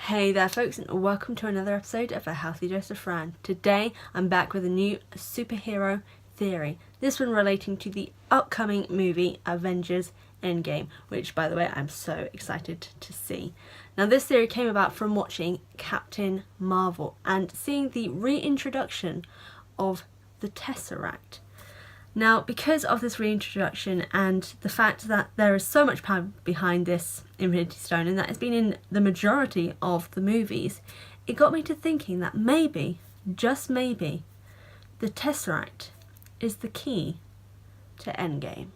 Hey there folks, and welcome to another episode of A Healthy Dose of Fran. Today I'm back with a new superhero theory, this one relating to the upcoming movie Avengers Endgame, which by the way I'm so excited to see. Now this theory came about from watching Captain Marvel and seeing the reintroduction of the Tesseract. Now, because of this reintroduction and the fact that there is so much power behind this Infinity Stone and that it's been in the majority of the movies, it got me to thinking that maybe, just maybe, the Tesseract is the key to Endgame.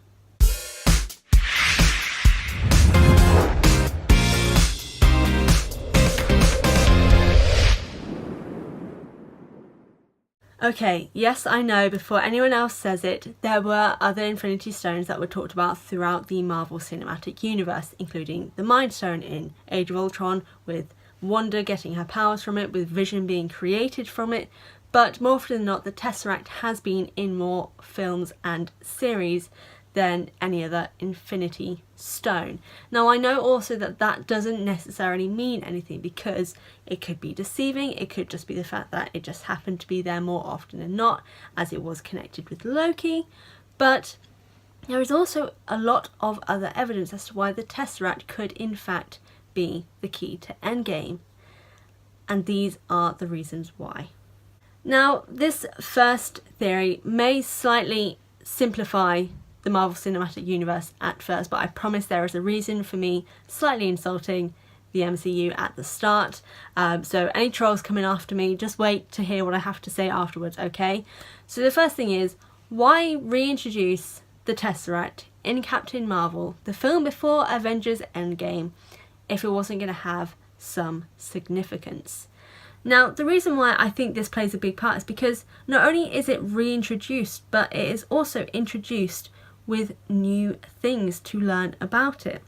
Okay, yes, I know, before anyone else says it, there were other Infinity Stones that were talked about throughout the Marvel Cinematic Universe, including the Mind Stone in Age of Ultron, with Wanda getting her powers from it, with Vision being created from it, but more often than not, the Tesseract has been in more films and series than any other Infinity Stone. Now I know also that that doesn't necessarily mean anything, because it could be deceiving, it could just be the fact that it just happened to be there more often than not, as it was connected with Loki, but there is also a lot of other evidence as to why the Tesseract could in fact be the key to Endgame, and these are the reasons why. Now this first theory may slightly simplify the Marvel Cinematic Universe at first, but I promise there is a reason for me slightly insulting the MCU at the start. So any trolls coming after me, just wait to hear what I have to say afterwards, okay? So the first thing is, why reintroduce the Tesseract in Captain Marvel, the film before Avengers Endgame, if it wasn't going to have some significance? Now, the reason why I think this plays a big part is because not only is it reintroduced, but it is also introduced with new things to learn about it.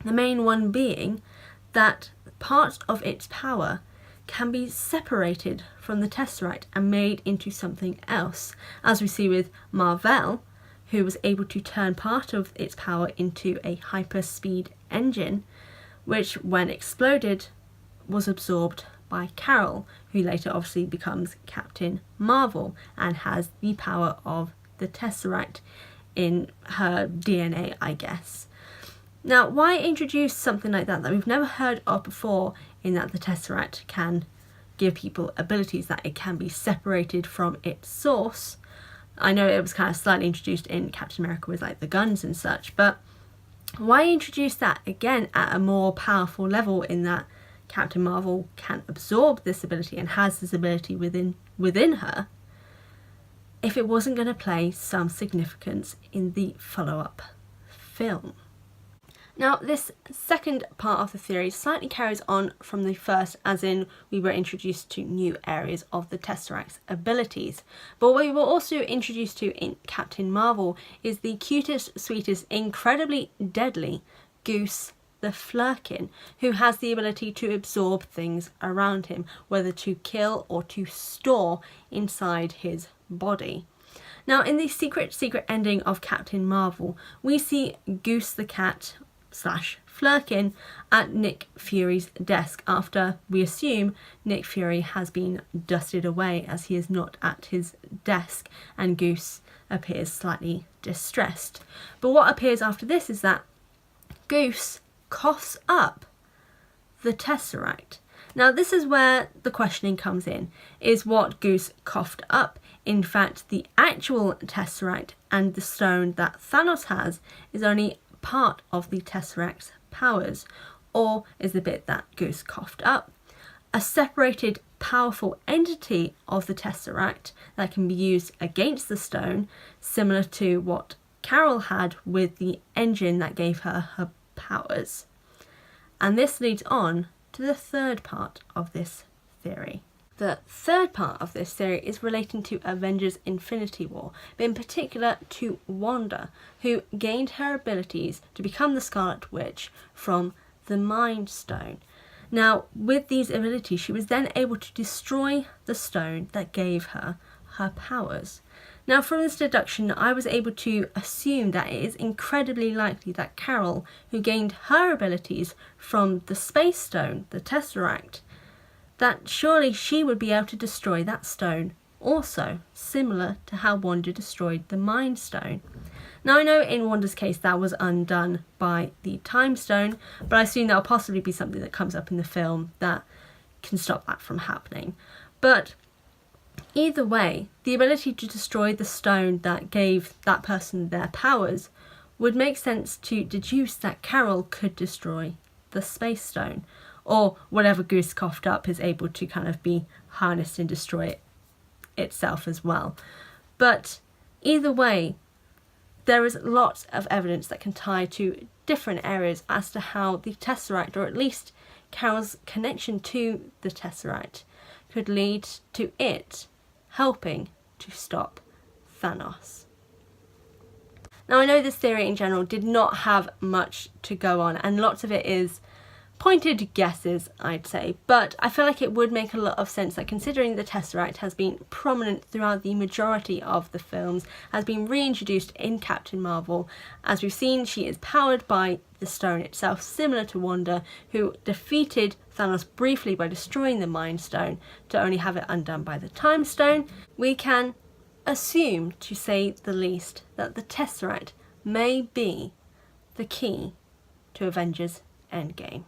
The main one being that part of its power can be separated from the Tesseract and made into something else, as we see with Marvel, who was able to turn part of its power into a hyperspeed engine, which when exploded was absorbed by Carol, who later obviously becomes Captain Marvel and has the power of the Tesseract in her DNA, I guess. Now, why introduce something like that we've never heard of before, in that the Tesseract can give people abilities, that it can be separated from its source? I know it was kind of slightly introduced in Captain America with like the guns and such, but why introduce that again at a more powerful level, in that Captain Marvel can absorb this ability and has this ability within her, if it wasn't going to play some significance in the follow-up film? Now, this second part of the theory slightly carries on from the first, as in we were introduced to new areas of the Tesseract's abilities. But what we were also introduced to in Captain Marvel is the cutest, sweetest, incredibly deadly Goose the Flurkin, who has the ability to absorb things around him, whether to kill or to store inside his body. Now, in the secret ending of Captain Marvel, we see Goose the Cat / Flurkin at Nick Fury's desk, after we assume Nick Fury has been dusted away, as he is not at his desk, and Goose appears slightly distressed. But what appears after this is that Goose coughs up the Tesseract. Now this is where the questioning comes in. Is what Goose coughed up in fact the actual Tesseract, and the stone that Thanos has is only part of the Tesseract's powers? Or is the bit that Goose coughed up a separated powerful entity of the Tesseract that can be used against the stone, similar to what Carol had with the engine that gave her her powers? And this leads on to the third part of this theory. The third part of this theory is relating to Avengers Infinity War, but in particular to Wanda, who gained her abilities to become the Scarlet Witch from the Mind Stone. Now, with these abilities, she was then able to destroy the stone that gave her her powers. Now from this deduction, I was able to assume that it is incredibly likely that Carol, who gained her abilities from the Space Stone, the Tesseract, that surely she would be able to destroy that stone also, similar to how Wanda destroyed the Mind Stone. Now I know in Wanda's case that was undone by the Time Stone, but I assume that'll possibly be something that comes up in the film that can stop that from happening. But either way, the ability to destroy the stone that gave that person their powers would make sense to deduce that Carol could destroy the Space Stone, or whatever Goose coughed up is able to kind of be harnessed and destroy it itself as well. But either way, there is lots of evidence that can tie to different areas as to how the Tesseract, or at least Carol's connection to the Tesseract, could lead to it helping to stop Thanos. Now I know this theory in general did not have much to go on, and lots of it is pointed guesses, I'd say, but I feel like it would make a lot of sense that considering the Tesseract has been prominent throughout the majority of the films, has been reintroduced in Captain Marvel. As we've seen, she is powered by the stone itself, similar to Wanda, who defeated Thanos briefly by destroying the Mind Stone to only have it undone by the Time Stone. We can assume, to say the least, that the Tesseract may be the key to Avengers Endgame.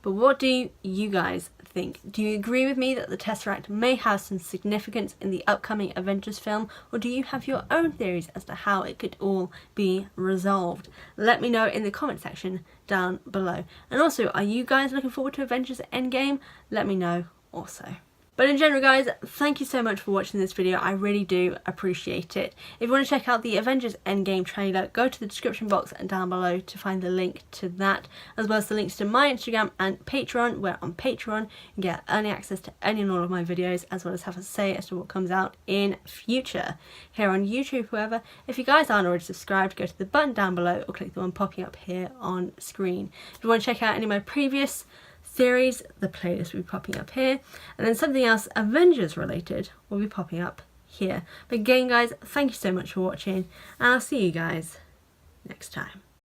But what do you guys think? Do you agree with me that the Tesseract may have some significance in the upcoming Avengers film, or do you have your own theories as to how it could all be resolved? Let me know in the comment section down below. And also, are you guys looking forward to Avengers Endgame? Let me know also. But in general, guys, thank you so much for watching this video. I really do appreciate it. If you want to check out the Avengers Endgame trailer, go to the description box down below to find the link to that, as well as the links to my Instagram and Patreon, where on Patreon you get early access to any and all of my videos, as well as have a say as to what comes out in future. Here on YouTube, however, if you guys aren't already subscribed, go to the button down below or click the one popping up here on screen. If you want to check out any of my previous series, the playlist will be popping up here, and then something else Avengers related will be popping up here. But again, guys, thank you so much for watching, and I'll see you guys next time.